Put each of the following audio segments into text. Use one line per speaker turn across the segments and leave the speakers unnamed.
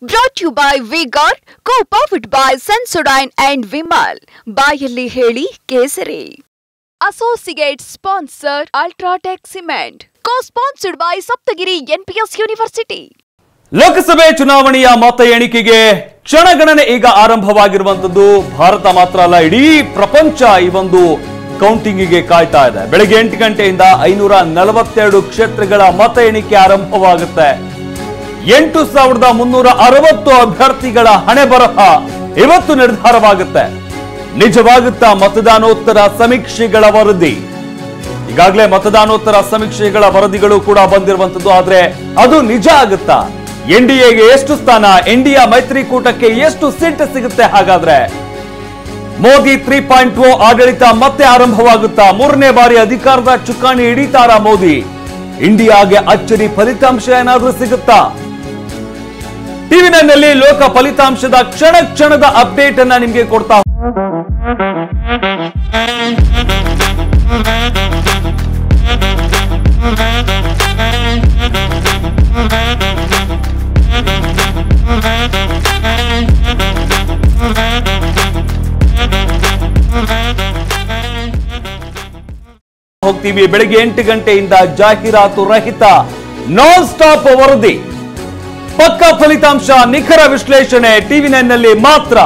Brought to you by V-Guard, co-powered by Sensodyne and Vimal. ಬಾಯಲ್ಲಿ ಹೇಳಿ ಕೇಸರಿ. Associate sponsor Ultratech Cement. Co-sponsored by Saptagiri NPS University.
ಲೋಕಸಭೆ ಚುನಾವಣೆಯ ಮತ ಎಣಿಕೆಗೆ ಕ್ಷಣಗಣನೆ ಈಗ ಆರಂಭವಾಗಿರುವಂತದ್ದು ಭಾರತ ಮಾತ್ರ ಅಲ್ಲ, ಇಡೀ ಪ್ರಪಂಚ ಈ ಒಂದು ಕೌಂಟಿಂಗಿಗೆ ಕಾಯ್ತಾ ಇದೆ. ಬೆಳಗ್ಗೆ 8 ಗಂಟೆಯಿಂದ 542 ಕ್ಷೇತ್ರಗಳ ಮತ ಎಣಿಕೆ ಆರಂಭವಾಗುತ್ತೆ. 8360 ಅಭ್ಯರ್ಥಿಗಳ ಹಣೆ ಬರಹ ಇವತ್ತು ನಿರ್ಧಾರವಾಗುತ್ತೆ. ನಿಜವಾಗುತ್ತಾ ಮತದಾನೋತ್ತರ ಸಮೀಕ್ಷೆಗಳ ವರದಿ? ಈಗಾಗಲೇ ಮತದಾನೋತ್ತರ ಸಮೀಕ್ಷೆಗಳ ವರದಿಗಳು ಕೂಡ ಬಂದಿರುವಂತದ್ದು. ಆದ್ರೆ ಅದು ನಿಜ ಆಗುತ್ತಾ? ಎನ್ಡಿಎಗೆ ಎಷ್ಟು ಸ್ಥಾನ, ಎನ್ಡಿಎ ಮೈತ್ರಿಕೂಟಕ್ಕೆ ಎಷ್ಟು ಸೀಟ್ ಸಿಗುತ್ತೆ? ಹಾಗಾದ್ರೆ ಮೋದಿ 3.0 ಆಡಳಿತ ಮತ್ತೆ ಆರಂಭವಾಗುತ್ತಾ? 3ನೇ ಬಾರಿ ಅಧಿಕಾರದ ಚುಕ್ಕಾಣಿ ಹಿಡಿತಾರಾ ಮೋದಿ? ಇಂಡಿಯಾಗೆ ಅಚ್ಚರಿ ಫಲಿತಾಂಶ ಏನಾದ್ರೂ ಸಿಗುತ್ತಾ? ಟಿವಿ9ನಲ್ಲಿ ಲೋಕ ಫಲಿತಾಂಶದ ಕ್ಷಣದ ಅಪ್ಡೇಟ್ ಅನ್ನ ನಿಮಗೆ ಕೊಡ್ತಾ ಹೋಗ್ತೀವಿ. ಬೆಳಿಗ್ಗೆ 8 ಗಂಟೆಯಿಂದ ಜಾಹೀರಾತು ರಹಿತ ನಾನ್ ಸ್ಟಾಪ್ ವರದಿ, ಪಕ್ಕಾ ಫಲಿತಾಂಶ, ನಿಖರ ವಿಶ್ಲೇಷಣೆ ಟಿವಿ9ನಲ್ಲಿ ಮಾತ್ರ.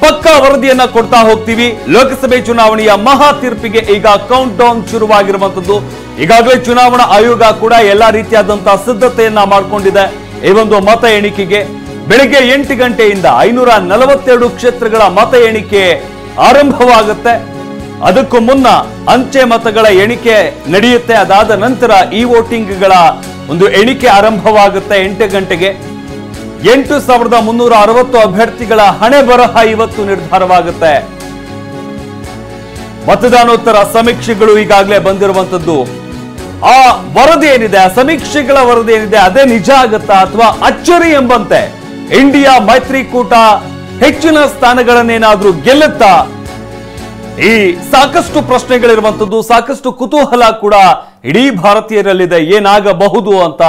ಪಕ್ಕಾ ವರದಿಯನ್ನ ಕೊಡ್ತಾ ಹೋಗ್ತೀವಿ. ಲೋಕಸಭೆ ಚುನಾವಣೆಯ ಮಹಾ ತೀರ್ಪಿಗೆ ಈಗ ಕೌಂಟ್ ಡೌನ್ ಶುರುವಾಗಿರುವಂತದ್ದು. ಈಗಾಗಲೇ ಚುನಾವಣಾ ಆಯೋಗ ಕೂಡ ಎಲ್ಲಾ ರೀತಿಯಾದಂತಹ ಸಿದ್ಧತೆಯನ್ನ ಮಾಡಿಕೊಂಡಿದೆ. ಈ ಒಂದು ಮತ ಎಣಿಕೆಗೆ ಬೆಳಗ್ಗೆ 8 ಗಂಟೆಯಿಂದ 542 ಕ್ಷೇತ್ರಗಳ ಮತ ಎಣಿಕೆ ಆರಂಭವಾಗುತ್ತೆ. ಅದಕ್ಕೂ ಮುನ್ನ ಅಂಚೆ ಮತಗಳ ಎಣಿಕೆ ನಡೆಯುತ್ತೆ. ಅದಾದ ನಂತರ ಈ ವೋಟಿಂಗ್ಗಳ ಒಂದು ಎಣಿಕೆ ಆರಂಭವಾಗುತ್ತೆ 8 ಗಂಟೆಗೆ. 8360 ಅಭ್ಯರ್ಥಿಗಳ ಹಣೆ ಬರಹ ಇವತ್ತು ನಿರ್ಧಾರವಾಗುತ್ತೆ. ಮತದಾನೋತ್ತರ ಸಮೀಕ್ಷೆಗಳು ಈಗಾಗಲೇ ಬಂದಿರುವಂತದ್ದು. ಆ ವರದಿ ಏನಿದೆ, ಆ ಸಮೀಕ್ಷೆಗಳ ವರದಿ ಏನಿದೆ, ಅದೇ ನಿಜ ಆಗುತ್ತಾ ಅಥವಾ ಅಚ್ಚರಿ ಎಂಬಂತೆ ಇಂಡಿಯಾ ಮೈತ್ರಿಕೂಟ ಹೆಚ್ಚಿನ ಸ್ಥಾನಗಳನ್ನೇನಾದ್ರೂ ಗೆಲ್ಲುತ್ತಾ? ಈ ಸಾಕಷ್ಟು ಪ್ರಶ್ನೆಗಳಿರುವಂತದ್ದು, ಸಾಕಷ್ಟು ಕುತೂಹಲ ಕೂಡ ಇಡೀ ಭಾರತೀಯರಲ್ಲಿದೆ. ಏನಾಗಬಹುದು ಅಂತ,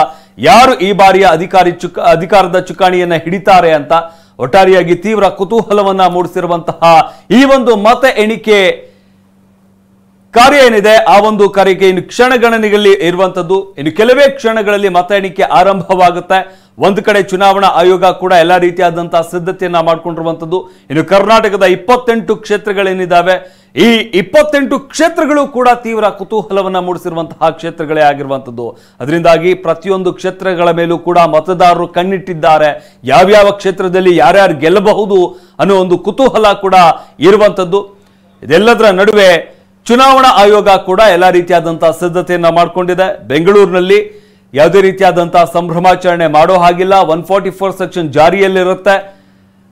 ಯಾರು ಈ ಬಾರಿಯ ಅಧಿಕಾರದ ಚುಕ್ಕಾಣಿಯನ್ನ ಹಿಡಿತಾರೆ ಅಂತ ಒಟ್ಟಾರೆಯಾಗಿ ತೀವ್ರ ಕುತೂಹಲವನ್ನ ಮೂಡಿಸಿರುವಂತಹ ಈ ಒಂದು ಮತ ಎಣಿಕೆ ಕಾರ್ಯ ಏನಿದೆ, ಆ ಒಂದು ಕಾರ್ಯಕ್ಕೆ ಇನ್ನು ಕ್ಷಣಗಣನೆಯಲ್ಲಿ ಇರುವಂತದ್ದು. ಇನ್ನು ಕೆಲವೇ ಕ್ಷಣಗಳಲ್ಲಿ ಮತ ಎಣಿಕೆ ಆರಂಭವಾಗುತ್ತೆ. ಒಂದು ಕಡೆ ಚುನಾವಣಾ ಆಯೋಗ ಕೂಡ ಎಲ್ಲಾ ರೀತಿಯಾದಂತಹ ಸಿದ್ಧತೆಯನ್ನ ಮಾಡಿಕೊಂಡಿರುವಂತದ್ದು. ಇನ್ನು ಕರ್ನಾಟಕದ 28 ಕ್ಷೇತ್ರಗಳೇನಿದ್ದಾವೆ, ಈ 28 ಕ್ಷೇತ್ರಗಳು ಕೂಡ ತೀವ್ರ ಕುತೂಹಲವನ್ನ ಮೂಡಿಸಿರುವಂತಹ ಕ್ಷೇತ್ರಗಳೇ ಆಗಿರುವಂತದ್ದು. ಅದರಿಂದಾಗಿ ಪ್ರತಿಯೊಂದು ಕ್ಷೇತ್ರಗಳ ಮೇಲೂ ಕೂಡ ಮತದಾರರು ಕಣ್ಣಿಟ್ಟಿದ್ದಾರೆ. ಯಾವ್ಯಾವ ಕ್ಷೇತ್ರದಲ್ಲಿ ಯಾರ್ಯಾರು ಗೆಲ್ಲಬಹುದು ಅನ್ನೋ ಒಂದು ಕುತೂಹಲ ಕೂಡ ಇರುವಂತದ್ದು. ಇದೆಲ್ಲದರ ನಡುವೆ ಚುನಾವಣಾ ಆಯೋಗ ಕೂಡ ಎಲ್ಲಾ ರೀತಿಯಾದಂತಹ ಸಿದ್ಧತೆಯನ್ನ ಮಾಡಿಕೊಂಡಿದೆ. ಬೆಂಗಳೂರಿನಲ್ಲಿ ಯಾವುದೇ ರೀತಿಯಾದಂತಹ ಸಂಭ್ರಮಾಚರಣೆ ಮಾಡೋ ಹಾಗಿಲ್ಲ. 144 ಸೆಕ್ಷನ್ ಜಾರಿಯಲ್ಲಿರುತ್ತೆ.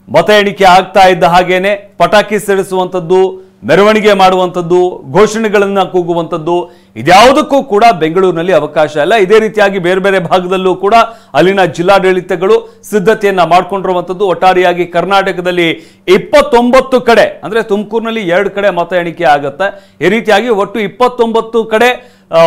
ಮತ ಎಣಿಕೆ ಆಗ್ತಾ ಇದ್ದ ಹಾಗೇನೆ ಪಟಾಕಿ ಸಿಡಿಸುವಂಥದ್ದು, ಮೆರವಣಿಗೆ ಮಾಡುವಂಥದ್ದು, ಘೋಷಣೆಗಳನ್ನ ಕೂಗುವಂಥದ್ದು, ಇದ್ಯಾವುದಕ್ಕೂ ಕೂಡ ಬೆಂಗಳೂರಿನಲ್ಲಿ ಅವಕಾಶ ಇಲ್ಲ. ಇದೇ ರೀತಿಯಾಗಿ ಬೇರೆ ಬೇರೆ ಭಾಗದಲ್ಲೂ ಕೂಡ ಅಲ್ಲಿನ ಜಿಲ್ಲಾಡಳಿತಗಳು ಸಿದ್ಧತೆಯನ್ನ ಮಾಡಿಕೊಂಡಿರುವಂಥದ್ದು. ಒಟ್ಟಾರೆಯಾಗಿ ಕರ್ನಾಟಕದಲ್ಲಿ 29 ಕಡೆ, ಅಂದ್ರೆ ತುಮಕೂರಿನಲ್ಲಿ 2 ಕಡೆ ಮತ ಎಣಿಕೆ ಆಗುತ್ತೆ. ಈ ರೀತಿಯಾಗಿ ಒಟ್ಟು 29 ಕಡೆ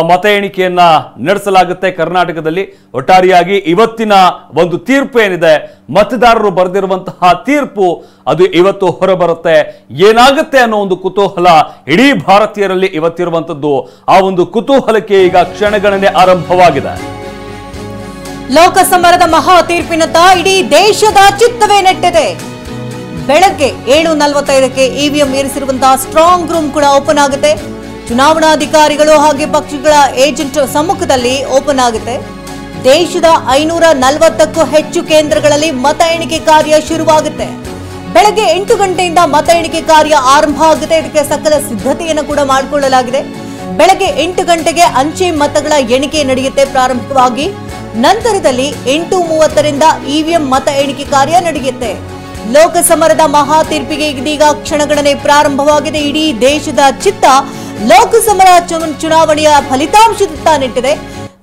ಮತ ಎಣಿಕೆಯನ್ನ ನಡೆಸಲಾಗುತ್ತೆ ಕರ್ನಾಟಕದಲ್ಲಿ. ಒಟ್ಟಾರೆಯಾಗಿ ಇವತ್ತಿನ ಒಂದು ತೀರ್ಪು ಏನಿದೆ, ಮತದಾರರು ಬರೆದಿರುವಂತಹ ತೀರ್ಪು, ಅದು ಇವತ್ತು ಹೊರಬರುತ್ತೆ. ಏನಾಗುತ್ತೆ ಅನ್ನೋ ಒಂದು ಕುತೂಹಲ ಇಡೀ ಭಾರತೀಯರಲ್ಲಿ ಇವತ್ತಿರುವಂತದ್ದು. ಆ ಒಂದು ಕುತೂಹಲಕ್ಕೆ ಈಗ ಕ್ಷಣಗಣನೆ ಆರಂಭವಾಗಿದೆ.
ಲೋಕಸಮರದ ಮಹಾ ತೀರ್ಪಿನತ್ತ ಇಡೀ ದೇಶದ ಚಿತ್ತವೇ ನೆಟ್ಟಿದೆ. ಬೆಳಗ್ಗೆ 7:45ಕ್ಕೆ ಇವಿಎಂ ಇರಿಸಿರುವಂತಹ ಸ್ಟ್ರಾಂಗ್ ರೂಮ್ ಕೂಡ ಓಪನ್ ಆಗುತ್ತೆ. ಚುನಾವಣಾಧಿಕಾರಿಗಳು ಹಾಗೆ ಪಕ್ಷಗಳ ಏಜೆಂಟ್ ಸಮ್ಮುಖದಲ್ಲಿ ಓಪನ್ ಆಗುತ್ತೆ. ದೇಶದ 540ಕ್ಕೂ ಹೆಚ್ಚು ಕೇಂದ್ರಗಳಲ್ಲಿ ಮತ ಎಣಿಕೆ ಕಾರ್ಯ ಶುರುವಾಗುತ್ತೆ. ಬೆಳಗ್ಗೆ 8 ಗಂಟೆಯಿಂದ ಮತ ಎಣಿಕೆ ಕಾರ್ಯ ಆರಂಭ ಆಗುತ್ತೆ. ಇದಕ್ಕೆ ಸಕಲ ಸಿದ್ಧತೆಯನ್ನು ಕೂಡ ಮಾಡಿಕೊಳ್ಳಲಾಗಿದೆ. ಬೆಳಗ್ಗೆ 8 ಗಂಟೆಗೆ ಅಂಚೆ ಮತಗಳ ಎಣಿಕೆ ನಡೆಯುತ್ತೆ ಪ್ರಾರಂಭವಾಗಿ. ನಂತರದಲ್ಲಿ 8:30ರಿಂದ ಇವಿಎಂ ಮತ ಎಣಿಕೆ ಕಾರ್ಯ ನಡೆಯುತ್ತೆ. ಲೋಕಸಮರದ ಮಹಾ ತೀರ್ಪಿಗೆ ಇದೀಗ ಕ್ಷಣಗಣನೆ ಪ್ರಾರಂಭವಾಗಿದೆ. ಇಡೀ ದೇಶದ ಚಿತ್ತ ಲೋಕಸಭಾ ಚುನಾವಣೆಯ ಫಲಿತಾಂಶದತ್ತ ನೆಟ್ಟಿದೆ.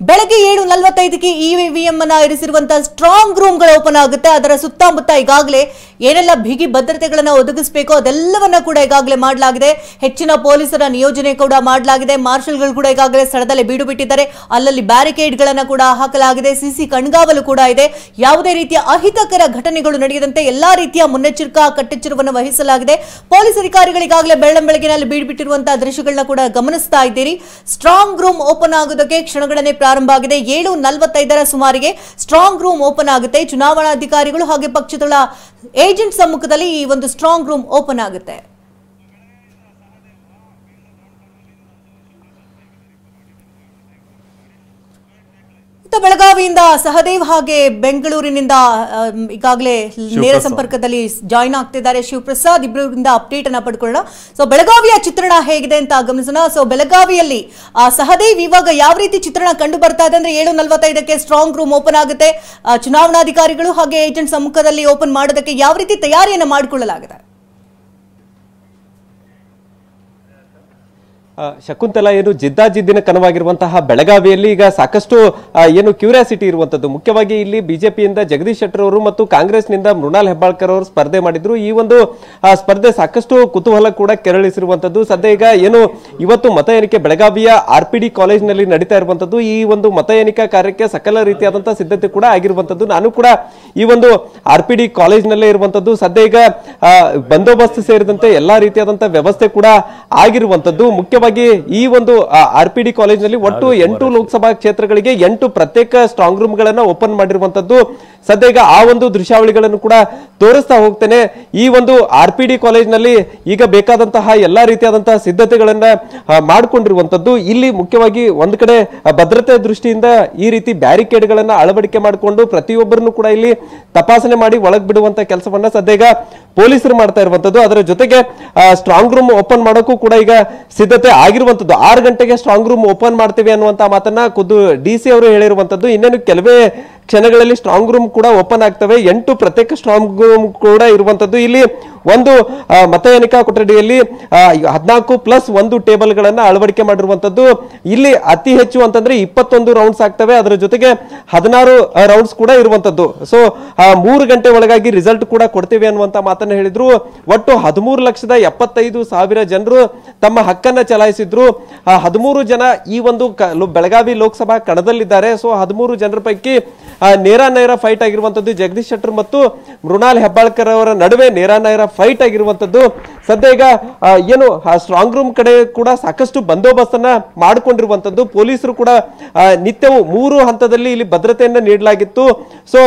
ಬೆಳಗ್ಗೆ 7:45ಕ್ಕೆ ಇವಿಎಂ ಅನ್ನ ಇರಿಸಿರುವಂತಹ ಸ್ಟ್ರಾಂಗ್ ರೂಮ್ಗಳು ಓಪನ್ ಆಗುತ್ತೆ. ಅದರ ಸುತ್ತಮುತ್ತ ಈಗಾಗಲೇ ಏನೆಲ್ಲ ಬಿಗಿ ಭದ್ರತೆಗಳನ್ನ ಒದಗಿಸಬೇಕು ಅದೆಲ್ಲವನ್ನ ಕೂಡ ಈಗಾಗಲೇ ಮಾಡಲಾಗಿದೆ. ಹೆಚ್ಚಿನ ಪೊಲೀಸರ ನಿಯೋಜನೆ ಕೂಡ ಮಾಡಲಾಗಿದೆ. ಮಾರ್ಷಲ್ಗಳು ಕೂಡ ಈಗಾಗಲೇ ಸ್ಥಳದಲ್ಲಿ ಬೀಡು ಬಿಟ್ಟಿದ್ದಾರೆ. ಅಲ್ಲಲ್ಲಿ ಬ್ಯಾರಿಕೇಡ್ಗಳನ್ನ ಕೂಡ ಹಾಕಲಾಗಿದೆ. ಸಿಸಿ ಕಣ್ಗಾವಲು ಕೂಡ ಇದೆ. ಯಾವುದೇ ರೀತಿಯ ಅಹಿತಕರ ಘಟನೆಗಳು ನಡೆಯದಂತೆ ಎಲ್ಲಾ ರೀತಿಯ ಮುನ್ನೆಚ್ಚರಿಕಾ ಕಟ್ಟೆಚ್ಚರವನ್ನು ವಹಿಸಲಾಗಿದೆ. ಪೊಲೀಸ್ ಅಧಿಕಾರಿಗಳು ಈಗಾಗಲೇ ಬೆಳ್ಳಂಬೆಳಗಿನಲ್ಲಿ ಬೀಡು ಬಿಟ್ಟಿರುವಂತಹ ದೃಶ್ಯಗಳನ್ನ ಕೂಡ ಗಮನಿಸ್ತಾ ಇದ್ದೀರಿ. ಸ್ಟ್ರಾಂಗ್ ರೂಮ್ ಓಪನ್ ಆಗೋದಕ್ಕೆ ಕ್ಷಣಗಳನ್ನೇ ಪ್ರಾರಂಭ ಆಗಿದೆ. 7:45 ಸುಮಾರಿಗೆ ಸ್ಟ್ರಾಂಗ್ ರೂಮ್ ಓಪನ್ ಆಗುತ್ತೆ. ಚುನಾವಣಾಧಿಕಾರಿಗಳು ಹಾಗೆ ಪಕ್ಷದ ಏಜೆಂಟ್ ಸಮ್ಮುಖದಲ್ಲಿ ಈ ಒಂದು ಸ್ಟ್ರಾಂಗ್ ರೂಮ್ ಓಪನ್ ಆಗುತ್ತೆ. ಬೆಳಗಾವಿಯಿಂದ ಸಹದೇವ್ ಹಾಗೆ ಬೆಂಗಳೂರಿನಿಂದ ಈಗಾಗಲೇ ನೇರ ಸಂಪರ್ಕದಲ್ಲಿ ಜಾಯಿನ್ ಆಗ್ತಿದ್ದಾರೆ ಶಿವಪ್ರಸಾದ್. ಇಬ್ಬರಿಂದ ಅಪ್ಡೇಟ್ ಅನ್ನ ಪಡ್ಕೊಳ್ಳೋಣ. ಸೊ ಬೆಳಗಾವಿಯ ಚಿತ್ರಣ ಹೇಗಿದೆ ಅಂತ ಗಮನಿಸೋಣ. ಸೊ ಬೆಳಗಾವಿಯಲ್ಲಿ ಸಹದೇವ್ ಇವಾಗ ಯಾವ ರೀತಿ ಚಿತ್ರಣ ಕಂಡು ಬರ್ತಾ ಇದೆ ಅಂದ್ರೆ 7:45ಕ್ಕೆ ಸ್ಟ್ರಾಂಗ್ ರೂಮ್ ಓಪನ್ ಆಗುತ್ತೆ. ಚುನಾವಣಾಧಿಕಾರಿಗಳು ಹಾಗೆ ಏಜೆಂಟ್ ಸಮ್ಮುಖದಲ್ಲಿ ಓಪನ್ ಮಾಡೋದಕ್ಕೆ ಯಾವ ರೀತಿ ತಯಾರಿಯನ್ನ ಮಾಡಿಕೊಳ್ಳಲಾಗಿದೆ?
ಶಕುಂತಲಾ, ಏನು ಜಿದ್ದಾಜಿದ್ದಿನ ಕನವಾಗಿರುವಂತಹ ಬೆಳಗಾವಿಯಲ್ಲಿ ಈಗ ಸಾಕಷ್ಟು ಏನು ಕ್ಯೂರಿಯಾಸಿಟಿ ಇರುವಂತದ್ದು. ಮುಖ್ಯವಾಗಿ ಇಲ್ಲಿ ಬಿಜೆಪಿಯಿಂದ ಜಗದೀಶ್ ಶೆಟ್ಟರ್ ಅವರು ಮತ್ತು ಕಾಂಗ್ರೆಸ್ನಿಂದ ಮೃಣಾಲ್ ಹೆಬ್ಬಾಳ್ಕರ್ ಅವರು ಸ್ಪರ್ಧೆ ಮಾಡಿದ್ರು. ಈ ಒಂದು ಸ್ಪರ್ಧೆ ಸಾಕಷ್ಟು ಕುತೂಹಲ ಕೂಡ ಕೆರಳಿಸಿರುವಂತದ್ದು. ಸದ್ಯ ಈಗ ಏನು ಇವತ್ತು ಮತ ಎಣಿಕೆ ಬೆಳಗಾವಿಯ RPD ಕಾಲೇಜ್ನಲ್ಲಿ ನಡೀತಾ ಇರುವಂತದ್ದು. ಈ ಒಂದು ಮತ ಎಣಿಕಾ ಕಾರ್ಯಕ್ಕೆ ಸಕಲ ರೀತಿಯಾದಂತಹ ಸಿದ್ಧತೆ ಕೂಡ ಆಗಿರುವಂತದ್ದು. ನಾನು ಕೂಡ ಈ ಒಂದು RPD ಕಾಲೇಜ್ನಲ್ಲೇ ಇರುವಂತದ್ದು. ಸದ್ಯ ಈಗ ಬಂದೋಬಸ್ತ್ ಸೇರಿದಂತೆ ಎಲ್ಲಾ ರೀತಿಯಾದಂತಹ ವ್ಯವಸ್ಥೆ ಕೂಡ ಆಗಿರುವಂತದ್ದು. ಮುಖ್ಯವಾಗಿ ಈ ಒಂದು RPD ಕಾಲೇಜ್ನಲ್ಲಿ ಒಟ್ಟು 8 ಲೋಕಸಭಾ ಕ್ಷೇತ್ರಗಳಿಗೆ 8 ಪ್ರತ್ಯೇಕ ಸ್ಟ್ರಾಂಗ್ ರೂಮ್ ಗಳನ್ನ ಓಪನ್ ಮಾಡಿರುವಂತದ್ದು. ಸದ್ಯ ಈಗ ಆ ಒಂದು ದೃಶ್ಯಾವಳಿಗಳನ್ನು ಕೂಡ ತೋರಿಸ್ತಾ ಹೋಗ್ತೇನೆ. ಈ ಒಂದು RPD ಕಾಲೇಜ್ನಲ್ಲಿ ಈಗ ಬೇಕಾದಂತಹ ಎಲ್ಲಾ ರೀತಿಯಾದಂತಹ ಸಿದ್ಧತೆಗಳನ್ನ ಮಾಡಿಕೊಂಡಿರುವಂತದ್ದು. ಇಲ್ಲಿ ಮುಖ್ಯವಾಗಿ ಒಂದು ಕಡೆ ಭದ್ರತೆ ದೃಷ್ಟಿಯಿಂದ ಈ ರೀತಿ ಬ್ಯಾರಿಕೇಡ್ ಗಳನ್ನ ಅಳವಡಿಕೆ ಮಾಡಿಕೊಂಡು ಪ್ರತಿಯೊಬ್ಬರನ್ನು ಕೂಡ ಇಲ್ಲಿ ತಪಾಸಣೆ ಮಾಡಿ ಒಳಗ್ ಬಿಡುವಂತ ಕೆಲಸವನ್ನ ಸದ್ಯ ಈಗ ಪೊಲೀಸರು ಮಾಡ್ತಾ ಇರುವಂತದ್ದು. ಅದರ ಜೊತೆಗೆ ಸ್ಟ್ರಾಂಗ್ ರೂಮ್ ಓಪನ್ ಮಾಡೋಕ್ಕೂ ಕೂಡ ಈಗ ಸಿದ್ಧತೆ ಆಗಿರುವಂತದ್ದು. 6 ಗಂಟೆಗೆ ಸ್ಟ್ರಾಂಗ್ ರೂಮ್ ಓಪನ್ ಮಾಡ್ತೇವೆ ಅನ್ನುವಂತ ಮಾತನ್ನ ಖುದ್ದು DC ಅವರು ಹೇಳಿರುವಂತದ್ದು. ಇನ್ನೇನು ಕೆಲವೇ ಕ್ಷಣಗಳಲ್ಲಿ ಸ್ಟ್ರಾಂಗ್ ರೂಮ್ ಕೂಡ ಓಪನ್ ಆಗ್ತವೆ. 8 ಪ್ರತ್ಯೇಕ ಸ್ಟ್ರಾಂಗ್ ರೂಮ್ ಕೂಡ ಇರುವಂತದ್ದು. ಇಲ್ಲಿ ಒಂದು ಮತ ಎಣಿಕಾ ಕೊಠಡಿಯಲ್ಲಿ 14+1 ಟೇಬಲ್ ಗಳನ್ನ ಅಳವಡಿಕೆ ಮಾಡಿರುವಂತದ್ದು. ಇಲ್ಲಿ ಅತಿ ಹೆಚ್ಚು ಅಂತಂದ್ರೆ 21 ರೌಂಡ್ಸ್ ಆಗ್ತವೆ. ಅದರ ಜೊತೆಗೆ 16 ರೌಂಡ್ಸ್ ಕೂಡ ಇರುವಂತದ್ದು. ಸೊ 3 ಗಂಟೆ ಒಳಗಾಗಿ ರಿಸಲ್ಟ್ ಕೂಡ ಕೊಡ್ತೇವೆ ಅನ್ನುವಂತ ಮಾತನ್ನ ಹೇಳಿದ್ರು. ಒಟ್ಟು 13,75,000 ಜನರು ತಮ್ಮ ಹಕ್ಕನ್ನ ಚಲಾಯಿಸಿದ್ರು. 13 ಜನ ಈ ಒಂದು ಬೆಳಗಾವಿ ಲೋಕಸಭಾ ಕಣದಲ್ಲಿದ್ದಾರೆ. ಸೊ 13 ಜನರ ಪೈಕಿ ನೇರ ಫೈಟ್ ಆಗಿರುವಂತದ್ದು ಜಗದೀಶ್ ಶೆಟ್ಟರ್ ಮತ್ತು ಮೃಣಾಲ್ ಹೆಬ್ಬಾಳ್ಕರ್ ಅವರ ನಡುವೆ ನೇರ ಫೈಟ್ ಆಗಿರುವಂತದ್ದು. ಸದ್ಯ ಈಗ ಏನು ಸ್ಟ್ರಾಂಗ್ ರೂಮ್ ಕಡೆ ಕೂಡ ಸಾಕಷ್ಟು ಬಂದೋಬಸ್ತನ್ನ ಮಾಡಿಕೊಂಡಿರುವಂತದ್ದು. ಪೊಲೀಸರು ಕೂಡ ನಿತ್ಯವೂ 3 ಹಂತದಲ್ಲಿ ಇಲ್ಲಿ ಭದ್ರತೆಯನ್ನ ನೀಡಲಾಗಿತ್ತು. ಸೊ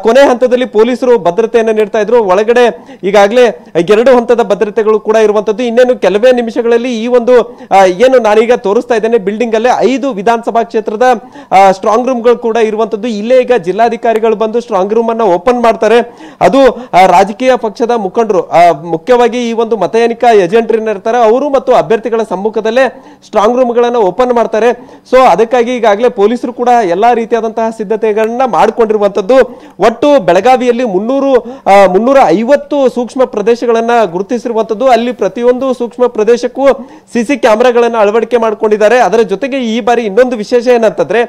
ಕೊನೆ ಹಂತದಲ್ಲಿ ಪೊಲೀಸರು ಭದ್ರತೆಯನ್ನ ನೀಡ್ತಾ ಇದ್ರು. ಒಳಗಡೆ ಈಗಾಗಲೇ 2 ಹಂತದ ಭದ್ರತೆಗಳು ಕೂಡ ಇರುವಂತದ್ದು. ಇನ್ನೇನು ಕೆಲವೇ ನಿಮಿಷಗಳಲ್ಲಿ ಈ ಒಂದು ಏನು ನಾನೀಗ ತೋರಿಸ್ತಾ ಇದ್ದೇನೆ ಬಿಲ್ಡಿಂಗ್ ಅಲ್ಲೇ 5 ವಿಧಾನಸಭಾ ಕ್ಷೇತ್ರದ ಸ್ಟ್ರಾಂಗ್ ರೂಮ್ಗಳು ಕೂಡ ಇರುವಂತದ್ದು. ಇಲ್ಲೇ ಈಗ ಜಿಲ್ಲಾಧಿಕಾರಿಗಳು ಬಂದು ಸ್ಟ್ರಾಂಗ್ ರೂಮ್ ಅನ್ನ ಓಪನ್ ಮಾಡ್ತಾರೆ. ಅದು ರಾಜಕೀಯ ಪಕ್ಷದ ಮುಖಂಡರು, ಮುಖ್ಯವಾಗಿ ಈ ಒಂದು ಮತ ಎಣಿಕಾ ಏಜೆಂಟ್ ಇರ್ತಾರೆ ಅವರು ಮತ್ತು ಅಭ್ಯರ್ಥಿಗಳ ಸಮ್ಮುಖದಲ್ಲೇ ಸ್ಟ್ರಾಂಗ್ ರೂಮ್ ಗಳನ್ನ ಓಪನ್ ಮಾಡ್ತಾರೆ. ಸೊ ಅದಕ್ಕಾಗಿ ಈಗಾಗಲೇ ಪೊಲೀಸರು ಕೂಡ ಎಲ್ಲಾ ರೀತಿಯಾದಂತಹ ಸಿದ್ಧತೆಗಳನ್ನ ಮಾಡಿಕೊಂಡಿರುವಂತದ್ದು. ಒಟ್ಟು ಬೆಳಗಾವಿಯಲ್ಲಿ 350 ಸೂಕ್ಷ್ಮ ಪ್ರದೇಶಗಳನ್ನ ಗುರುತಿಸಿರುವಂತದ್ದು. ಅಲ್ಲಿ ಪ್ರತಿಯೊಂದು ಸೂಕ್ಷ್ಮ ಪ್ರದೇಶಕ್ಕೂ ಸಿಸಿ ಕ್ಯಾಮೆರಾಗಳನ್ನ ಅಳವಡಿಕೆ ಮಾಡಿಕೊಂಡಿದ್ದಾರೆ. ಅದರ ಜೊತೆಗೆ ಈ ಬಾರಿ ಇನ್ನೊಂದು ವಿಶೇಷ ಏನಂತಂದ್ರೆ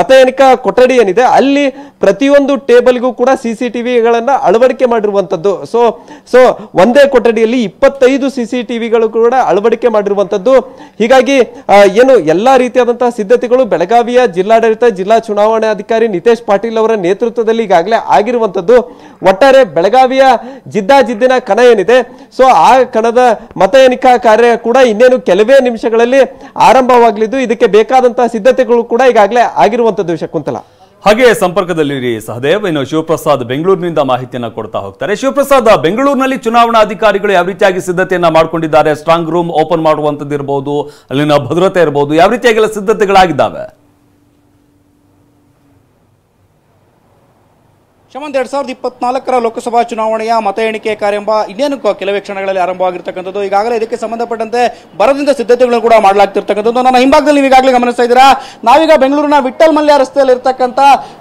ಮತ ಎಣಿಕಾ ಕೊಠಡಿ ಏನಿದೆ ಅಲ್ಲಿ ಪ್ರತಿಯೊಂದು ಟೇಬಲ್ಗೂ ಕೂಡ CCTVಗಳನ್ನ ಅಳವಡಿಕೆ ಮಾಡಿರುವಂತದ್ದು. ಸೊ ಒಂದೇ ಕೊಠಡಿಯಲ್ಲಿ 25 CCTVಗಳು ಕೂಡ ಅಳವಡಿಕೆ ಮಾಡಿರುವಂತದ್ದು. ಹೀಗಾಗಿ ಏನು ಎಲ್ಲಾ ರೀತಿಯಾದಂತಹ ಸಿದ್ಧತೆಗಳು ಬೆಳಗಾವಿಯ ಜಿಲ್ಲಾಡಳಿತ, ಜಿಲ್ಲಾ ಚುನಾವಣಾಧಿಕಾರಿ ನಿತೇಶ್ ಪಾಟೀಲ್ ಅವರ ನೇತೃತ್ವದಲ್ಲಿ ಈಗಾಗಲೇ ಆಗಿರುವಂತದ್ದು. ಒಟ್ಟಾರೆ ಬೆಳಗಾವಿಯ ಜಿದ್ದಾಜಿದ್ದಿನ ಕಣ ಏನಿದೆ, ಸೊ ಆ ಕಣದ ಮತ ಎಣಿಕಾ ಕಾರ್ಯ ಕೂಡ ಇನ್ನೇನು ಕೆಲವೇ ನಿಮಿಷಗಳಲ್ಲಿ ಆರಂಭವಾಗಲಿದ್ದು ಇದಕ್ಕೆ ಬೇಕಾದಂತಹ ಸಿದ್ಧತೆಗಳು ಕೂಡ ಈಗಾಗಲೇ ಆಗಿರುವಂತದ್ದು. ಶಕುಂತಲಾ,
ಹಾಗೆ ಸಂಪರ್ಕದಲ್ಲಿ ಸಹದೇವ್, ಇನ್ನು ಶಿವಪ್ರಸಾದ್ ಬೆಂಗಳೂರಿನಿಂದ ಮಾಹಿತಿಯನ್ನ ಕೊಡ್ತಾ ಹೋಗ್ತಾರೆ. ಶಿವಪ್ರಸಾದ್, ಬೆಂಗಳೂರಿನಲ್ಲಿ ಚುನಾವಣಾಧಿಕಾರಿಗಳು ಯಾವ ರೀತಿಯಾಗಿ ಸಿದ್ಧತೆಯನ್ನ ಮಾಡ್ಕೊಂಡಿದ್ದಾರೆ? ಸ್ಟ್ರಾಂಗ್ ರೂಮ್ ಓಪನ್ ಮಾಡುವಂತದ್ದು ಇರಬಹುದು, ಅಲ್ಲಿನ ಭದ್ರತೆ ಇರಬಹುದು, ಯಾವ ರೀತಿಯಾಗಿ ಸಿದ್ಧತೆಗಳಾಗಿದ್ದಾವೆ?
ಶಮಂತ್ 2024 ಲೋಕಸಭಾ ಚುನಾವಣೆಯ ಮತ ಎಣಿಕೆ ಕಾರ್ಯ ಇನ್ನೇನು ಕೆಲವೇ ಕ್ಷಣಗಳಲ್ಲಿ ಆರಂಭವಾಗಿರ್ತಕ್ಕಂಥದ್ದು. ಈಗಾಗಲೇ ಇದಕ್ಕೆ ಸಂಬಂಧಪಟ್ಟಂತೆ ಬರದಿಂದ ಸಿದ್ಧತೆಗಳನ್ನು ಕೂಡ ಮಾಡಲಾಗ್ತಿರ್ತಕ್ಕಂಥದ್ದು. ನನ್ನ ಹಿಂಭಾಗದಲ್ಲಿ ನೀವು ಈಗಾಗಲೇ ಗಮನಿಸ್ತಾ ಇದ್ದೀರಾ, ನಾವೀಗ ಬೆಂಗಳೂರಿನ ವಿಠಲ್ ಮಲ್ಯ ರಸ್ತೆಯಲ್ಲಿ ಇರ್ತಕ್ಕಂಥ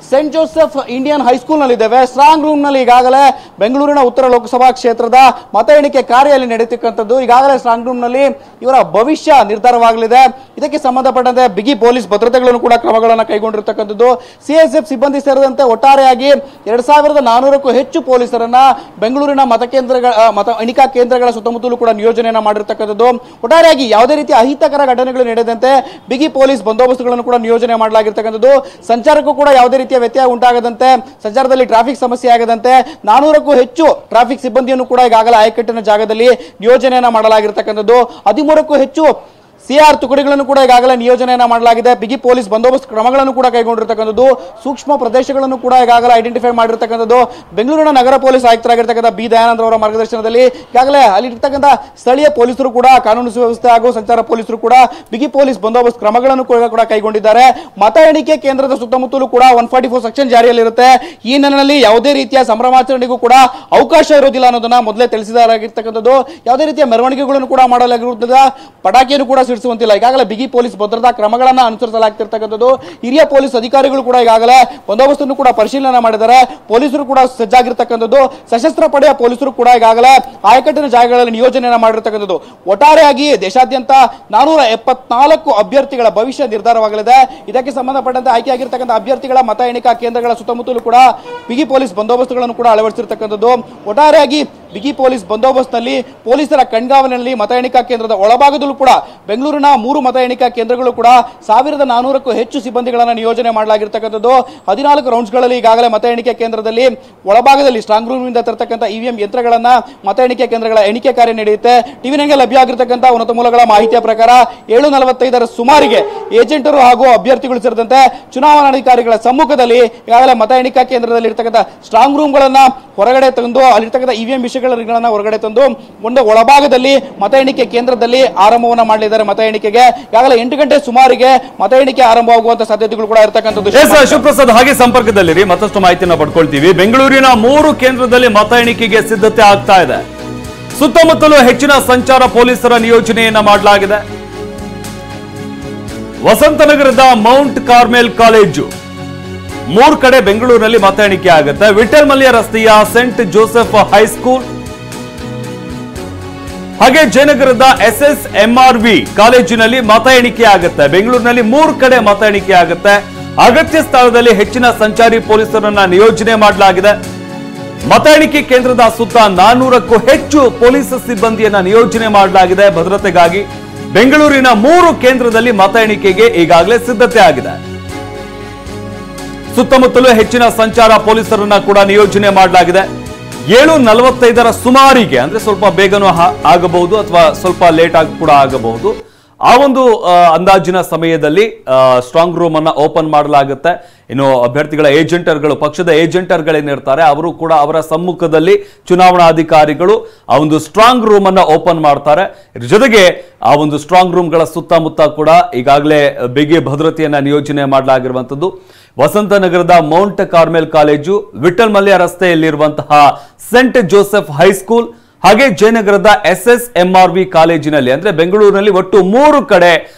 ಸೆಂಟ್ ಜೋಸೆಫ್ ಇಂಡಿಯನ್ ಹೈಸ್ಕೂಲ್ ನಲ್ಲಿ ಇದ್ದೇವೆ. ಸ್ಟ್ರಾಂಗ್ ರೂಮ್ ನಲ್ಲಿ ಈಗಾಗಲೇ ಬೆಂಗಳೂರಿನ ಉತ್ತರ ಲೋಕಸಭಾ ಕ್ಷೇತ್ರದ ಮತ ಎಣಿಕೆ ಕಾರ್ಯ ಅಲ್ಲಿ ನಡೀತಕ್ಕಂಥದ್ದು. ಈಗಾಗಲೇ ಸ್ಟ್ರಾಂಗ್ ರೂಮ್ ನಲ್ಲಿ ಇವರ ಭವಿಷ್ಯ ನಿರ್ಧಾರವಾಗಲಿದೆ. ಇದಕ್ಕೆ ಸಂಬಂಧಪಟ್ಟಂತೆ ಬಿಗಿ ಪೊಲೀಸ್ ಭದ್ರತೆಗಳನ್ನು ಕೂಡ ಕ್ರಮಗಳನ್ನು ಕೈಗೊಂಡಿರ್ತಕ್ಕಂಥದ್ದು. CSF ಸಿಬ್ಬಂದಿ ಸೇರಿದಂತೆ ಒಟ್ಟಾರೆಯಾಗಿ 2400ಕ್ಕೂ ಹೆಚ್ಚು ಪೊಲೀಸರನ್ನ ಬೆಂಗಳೂರಿನ ಮತ ಎಣಿಕಾ ಕೇಂದ್ರಗಳ ಸುತ್ತಮುತ್ತಲೂ ಕೂಡ ನಿಯೋಜನೆಯನ್ನ ಮಾಡಿರ್ತಕ್ಕಂಥದ್ದು. ಒಟ್ಟಾರೆಯಾಗಿ ಯಾವುದೇ ರೀತಿಯ ಅಹಿತಕರ ಘಟನೆಗಳು ನಡೆದಂತೆ ಬಿಗಿ ಪೊಲೀಸ್ ಬಂದೋಬಸ್ತುಗಳನ್ನು ಕೂಡ ನಿಯೋಜನೆ ಮಾಡಲಾಗಿರ್ತಕ್ಕಂಥದ್ದು. ಸಂಚಾರಕ್ಕೂ ಕೂಡ ಯಾವುದೇ ರೀತಿಯ ವ್ಯತ್ಯಯ ಉಂಟಾಗದಂತೆ, ಸಂಚಾರದಲ್ಲಿ ಟ್ರಾಫಿಕ್ ಸಮಸ್ಯೆ ಆಗದಂತೆ 400ಕ್ಕೂ ಹೆಚ್ಚು ಟ್ರಾಫಿಕ್ ಸಿಬ್ಬಂದಿಯನ್ನು ಕೂಡ ಈಗಾಗಲೇ ಆಯಕಟ್ಟಿನ ಜಾಗದಲ್ಲಿ ನಿಯೋಜನೆಯನ್ನ ಮಾಡಲಾಗಿರ್ತಕ್ಕಂಥದ್ದು. 13ಕ್ಕೂ ಹೆಚ್ಚು CR ತುಕಡಿಗಳನ್ನು ಕೂಡ ಈಗಾಗಲೇ ನಿಯೋಜನೆಯನ್ನ ಮಾಡಲಾಗಿದೆ. ಬಿಗಿ ಪೊಲೀಸ್ ಬಂದೋಬಸ್ತ್ ಕ್ರಮಗಳನ್ನು ಕೂಡ ಕೈಗೊಂಡಿರ್ತಕ್ಕಂಥದ್ದು. ಸೂಕ್ಷ್ಮ ಪ್ರದೇಶಗಳನ್ನು ಕೂಡ ಈಗಾಗಲೇ ಐಡೆಂಟಿಫೈ ಮಾಡಿರ್ತಕ್ಕಂಥದ್ದು. ಬೆಂಗಳೂರಿನ ನಗರ ಪೊಲೀಸ್ ಆಯುಕ್ತರಾಗಿರ್ತಕ್ಕಂಥ ಬಿ ದಯಾನಂದ್ ಅವರ ಮಾರ್ಗದರ್ಶನದಲ್ಲಿ ಈಗಾಗಲೇ ಅಲ್ಲಿರ್ತಕ್ಕಂಥ ಸ್ಥಳೀಯ ಪೊಲೀಸರು ಕೂಡ, ಕಾನೂನು ಸುವ್ಯವಸ್ಥೆ ಹಾಗೂ ಸಂಚಾರ ಪೊಲೀಸರು ಕೂಡ ಬಿಗಿ ಪೊಲೀಸ್ ಬಂದೋಬಸ್ತ್ ಕ್ರಮಗಳನ್ನು ಕೂಡ ಕೈಗೊಂಡಿದ್ದಾರೆ. ಮತ ಎಣಿಕೆ ಕೇಂದ್ರದ ಸುತ್ತಮುತ್ತಲೂ ಕೂಡ 144 ಸೆಕ್ಷನ್ ಜಾರಿಯಲ್ಲಿರುತ್ತೆ. ಈ ನಿಟ್ಟಿನಲ್ಲಿ ಯಾವುದೇ ರೀತಿಯ ಸಂಭ್ರಮಾಚರಣೆಗೂ ಕೂಡ ಅವಕಾಶ ಇರೋದಿಲ್ಲ ಅನ್ನೋದನ್ನ ಮೊದಲೇ ತಿಳಿಸಿದಾಗಿರ್ತಕ್ಕಂಥದ್ದು. ಯಾವುದೇ ರೀತಿಯ ಮೆರವಣಿಗೆಗಳನ್ನು ಕೂಡ ಮಾಡಲಾಗಿರುತ್ತದೆ. ಪಟಾಕಿಯನ್ನು ಕೂಡ ಸಿಡಿಸುವಂತಿಲ್ಲ. ಈಗಾಗಲೇ ಬಿಗಿ ಪೊಲೀಸ್ ಭದ್ರತಾ ಕ್ರಮಗಳನ್ನು ಅನುಸರಿಸಲಾಗ್ತಿರ್ತಕ್ಕಂಥದ್ದು. ಹಿರಿಯ ಪೊಲೀಸ್ ಅಧಿಕಾರಿಗಳು ಕೂಡ ಈಗಾಗಲೇ ಬಂದೋಬಸ್ತನ್ನು ಕೂಡ ಪರಿಶೀಲನೆ ಮಾಡಿದ್ದಾರೆ. ಪೊಲೀಸರು ಕೂಡ ಸಜ್ಜಾಗಿರ್ತಕ್ಕಂಥದ್ದು. ಸಶಸ್ತ್ರ ಪಡೆಯ ಪೊಲೀಸರು ಕೂಡ ಈಗಾಗಲೇ ಆಯಕಟ್ಟಿನ ಜಾಗಗಳಲ್ಲಿ ನಿಯೋಜನೆಯನ್ನು ಮಾಡಿರ್ತಕ್ಕಂಥದ್ದು. ಒಟ್ಟಾರೆಯಾಗಿ ದೇಶಾದ್ಯಂತ 474 ಅಭ್ಯರ್ಥಿಗಳ ಭವಿಷ್ಯ ನಿರ್ಧಾರವಾಗಲಿದೆ. ಇದಕ್ಕೆ ಸಂಬಂಧಪಟ್ಟಂತೆ ಆಯ್ಕೆಯಾಗಿರ್ತಕ್ಕಂಥ ಅಭ್ಯರ್ಥಿಗಳ ಮತ ಎಣಿಕಾ ಕೇಂದ್ರಗಳ ಸುತ್ತಮುತ್ತಲೂ ಕೂಡ ಬಿಗಿ ಪೊಲೀಸ್ ಬಂದೋಬಸ್ತುಗಳನ್ನು ಕೂಡ ಅಳವಡಿಸಿರ್ತಕ್ಕಂಥದ್ದು. ಒಟ್ಟಾರೆಯಾಗಿ ಬಿಗಿ ಪೊಲೀಸ್ ಬಂದೋಬಸ್ತ್ನಲ್ಲಿ ಪೊಲೀಸರ ಕಣ್ಗಾವಲಿನಲ್ಲಿ ಮತ ಎಣಿಕಾ ಕೇಂದ್ರದ ಒಳಭಾಗದಲ್ಲೂ ಕೂಡ ಬೆಂಗಳೂರಿನ 3 ಮತ ಎಣಿಕಾ ಕೇಂದ್ರಗಳು ಕೂಡ 1400ಕ್ಕೂ ಹೆಚ್ಚು ಸಿಬ್ಬಂದಿಗಳನ್ನು ನಿಯೋಜನೆ ಮಾಡಲಾಗಿರ್ತಕ್ಕಂಥದ್ದು. 14 ರೌಂಡ್ಸ್ಗಳಲ್ಲಿ ಈಗಾಗಲೇ ಮತ ಎಣಿಕೆ ಕೇಂದ್ರದಲ್ಲಿ ಒಳಭಾಗದಲ್ಲಿ ಸ್ಟ್ರಾಂಗ್ ರೂಮ್ ನಿಂದ ತರತಕ್ಕಂಥ EVM ಯಂತ್ರಗಳನ್ನ ಮತ ಎಣಿಕೆ ಕೇಂದ್ರಗಳ ಎಣಿಕೆ ಕಾರ್ಯ ನಡೆಯುತ್ತೆ. ಟಿವಿನಲ್ಲಿ ಲಭ್ಯ ಆಗಿರ್ತಕ್ಕಂಥ ಉನ್ನತ ಮೂಲಗಳ ಮಾಹಿತಿಯ ಪ್ರಕಾರ 7:45 ಸುಮಾರಿಗೆ ಏಜೆಂಟರು ಹಾಗೂ ಅಭ್ಯರ್ಥಿಗಳು ಸೇರಿದಂತೆ ಚುನಾವಣಾಧಿಕಾರಿಗಳ ಸಮ್ಮುಖದಲ್ಲಿ ಈಗಾಗಲೇ ಮತ ಎಣಿಕಾ ಕೇಂದ್ರದಲ್ಲಿ ಇರ್ತಕ್ಕಂಥ ಸ್ಟ್ರಾಂಗ್ ರೂಮ್ಗಳನ್ನ ಹೊರಗಡೆ ತಂದು ಅಲ್ಲಿರ್ತಕ್ಕಂಥ EVM ವಿಷಯಗಳನ್ನ ಹೊರಗಡೆ ತಂದು ಒಂದು ಒಳಭಾಗದಲ್ಲಿ ಮತ ಎಣಿಕೆ ಕೇಂದ್ರದಲ್ಲಿ ಆರಂಭವನ್ನ ಮಾಡಲಿದ್ದಾರೆ. ಮತ ಎಣಿಕೆಗೆ ಈಗಾಗಲೇ 8 ಗಂಟೆ ಸುಮಾರಿಗೆ ಮತ ಎಣಿಕೆ ಆರಂಭವಾಗುವಂತ ಸಾಧ್ಯತೆಗಳು ಕೂಡ ಇರತಕ್ಕಂಥದ್ದು.
ಶಿವಪ್ರಸಾದ್ ಹಾಗೆ ಸಂಪರ್ಕದಲ್ಲಿರಿ, ಮತ್ತಷ್ಟು ಮಾಹಿತಿಯನ್ನು ಪಡ್ಕೊಳ್ತೀವಿ. ಬೆಂಗಳೂರಿನ 3 ಕೇಂದ್ರದಲ್ಲಿ ಮತ ಎಣಿಕೆಗೆ ಸಿದ್ಧತೆ ಆಗ್ತಾ ಇದೆ. ಸುತ್ತಮುತ್ತಲೂ ಹೆಚ್ಚಿನ ಸಂಚಾರ ಪೊಲೀಸರ ನಿಯೋಜನೆಯನ್ನ ಮಾಡಲಾಗಿದೆ. ವಸಂತನಗರದ ಮೌಂಟ್ ಕಾರ್ಮೆಲ್ ಕಾಲೇಜು 3 ಕಡೆ ಬೆಂಗಳೂರಿನಲ್ಲಿ ಮತ ಎಣಿಕೆ ಆಗುತ್ತೆ. ವಿಠಲ್ ಮಲ್ಯ ರಸ್ತೆಯ ಸೆಂಟ್ ಜೋಸೆಫ್ ಹೈಸ್ಕೂಲ್ ಹಾಗೆ ಜಯನಗರದ SSMRV ಕಾಲೇಜಿನಲ್ಲಿ ಮತ ಎಣಿಕೆ ಆಗುತ್ತೆ. ಬೆಂಗಳೂರಿನಲ್ಲಿ 3 ಕಡೆ ಮತ ಎಣಿಕೆ ಆಗುತ್ತೆ. ಅಗತ್ಯ ಸ್ಥಳದಲ್ಲಿ ಹೆಚ್ಚಿನ ಸಂಚಾರಿ ಪೊಲೀಸರನ್ನ ನಿಯೋಜನೆ ಮಾಡಲಾಗಿದೆ. ಮತ ಎಣಿಕೆ ಕೇಂದ್ರದ ಸುತ್ತ 400ಕ್ಕೂ ಹೆಚ್ಚು ಪೊಲೀಸ್ ಸಿಬ್ಬಂದಿಯನ್ನ ನಿಯೋಜನೆ ಮಾಡಲಾಗಿದೆ ಭದ್ರತೆಗಾಗಿ. ಬೆಂಗಳೂರಿನ 3 ಕೇಂದ್ರದಲ್ಲಿ ಮತ ಎಣಿಕೆಗೆ ಈಗಾಗಲೇ ಸಿದ್ಧತೆ ಆಗಿದೆ. ಸುತ್ತಮುತ್ತಲೂ ಹೆಚ್ಚಿನ ಸಂಚಾರ ಪೊಲೀಸರನ್ನ ಕೂಡ ನಿಯೋಜನೆ ಮಾಡಲಾಗಿದೆ. 7:45 ಸುಮಾರಿಗೆ, ಅಂದ್ರೆ ಸ್ವಲ್ಪ ಬೇಗನೂ ಆಗಬಹುದು ಅಥವಾ ಸ್ವಲ್ಪ ಲೇಟ್ ಆಗಿ ಕೂಡ ಆಗಬಹುದು, ಆ ಒಂದು ಅಂದಾಜಿನ ಸಮಯದಲ್ಲಿ ಸ್ಟ್ರಾಂಗ್ ರೂಮ್ ಅನ್ನ ಓಪನ್ ಮಾಡಲಾಗುತ್ತೆ. ಇನ್ನು ಅಭ್ಯರ್ಥಿಗಳ ಏಜೆಂಟರ್ಗಳು, ಪಕ್ಷದ ಏಜೆಂಟರ್ಗಳೇನಿರ್ತಾರೆ ಅವರು ಕೂಡ ಅವರ ಸಮ್ಮುಖದಲ್ಲಿ ಚುನಾವಣಾಧಿಕಾರಿಗಳು ಆ ಒಂದು ಸ್ಟ್ರಾಂಗ್ ರೂಮ್ ಅನ್ನ ಓಪನ್ ಮಾಡ್ತಾರೆ. ಜೊತೆಗೆ ಆ ಒಂದು ಸ್ಟ್ರಾಂಗ್ ರೂಮ್ಗಳ ಸುತ್ತಮುತ್ತ ಕೂಡ ಈಗಾಗಲೇ ಬಿಗಿ ಭದ್ರತೆಯನ್ನ ನಿಯೋಜನೆ ಮಾಡಲಾಗಿರುವಂತದ್ದು. ವಸಂತನಗರದ mount Carmel college, Vittal Mallya ರಸ್ತೆಯಲ್ಲಿರುವಂತಹ ಸೆಂಟ್ ಜೋಸೆಫ್ ಹೈಸ್ಕೂಲ್ ಹಾಗೆ ಜಯನಗರದ SSMRV ಕಾಲೇಜಿನಲ್ಲಿ, ಅಂದ್ರೆ ಬೆಂಗಳೂರಿನಲ್ಲಿ ಒಟ್ಟು 3 ಕಡೆ